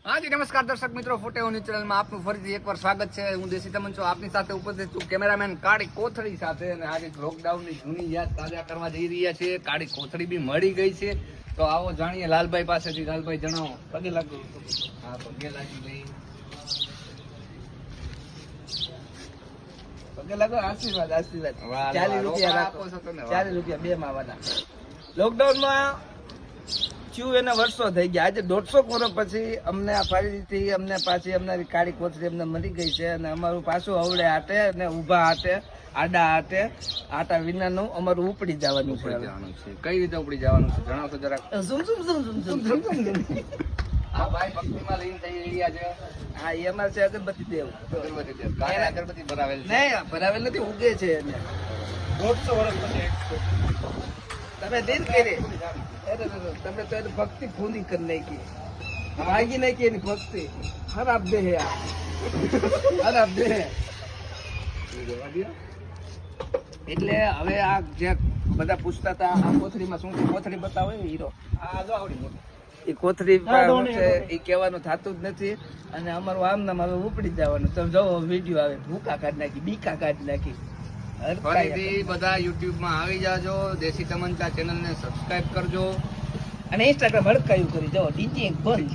હાજી નમસ્કાર દર્શક મિત્રો, ફોટો ન્યૂઝ ચેનલમાં આપનું ફરીથી એકવાર સ્વાગત છે. હું દેશી તમન છું, આપની સાથે ઉપસ્થિત છું કેમેરામેન કાળી કોથળી સાથે. અને આજે લોકડાઉનની જૂની યાદ તાજા કરવા જઈ રહ્યા છીએ. કાળી કોથળી બી મળી ગઈ છે, તો આવો જાણીએ લાલભાઈ પાસેથી. લાલભાઈ જણાવો. પગે લાગો. હા, પગે લાગી ગઈ. પગે લાગો. આશીર્વાદ આશીર્વાદ. વાહ, 40 રૂપિયા આપો છો તમે. 40 રૂપિયા બે માં વાલા. લોકડાઉનમાં થયું એને વર્ષો થઈ ગયા. આજે 150 વર્ષ પછી અમને આ ફરીથી અમને પાછી અમારી કાળી કોથળી અમને મળી ગઈ છે. અને અમારું પાછું હવડે હાટે અને ઊભા હાટે આડા હાટે આટા વિનાનું અમારું ઉપડી જવાનું છે. કઈ રીતે ઉપડી જવાનું છે જણાવશો જરાક. ઝુમ ઝુમ ઝુમ ઝુમ ઝુમ ઝુમ ઝુમ. આ ભાઈ ભક્તિમાં લીન થઈ રહ્યા છે. હા, એ અમારે છે અગરબત્તી દેવ. અગરબત્તી છે. કાળા અગરબત્તી ભરાવેલ છે. નહીં ભરાવેલ નથી, ઉગે છે એને 150 વર્ષ પછી. તમે દિલ કરી તમે તો એની ભક્તિ પૂરી કરી નાખી, ભાગી નાખી એની ભક્તિ. ખરાબ દેહ આ ખરાબ દેહ. એટલે હવે આ જે બધા પૂછતા હતા આ કોથળીમાં શું છે, કોથળી બતાવો હીરો. એ કોથળી એ કહેવાનું થતું જ નથી. અને અમારું આમ નામ હવે ઉપડી જવાનું. તમે જો વિડીયો આવે ભૂકા કાઢી નાખી, બીકા કાઢી નાખી. ફરીથી બધા યુટ્યુબમાં આવી જાજો. દેશી તમંચા ચેનલને સબસ્ક્રાઇબ કરજો. અને ઇન્સ્ટાગ્રામ હડકાયું કરી જાઓ. ડીજે બંધ.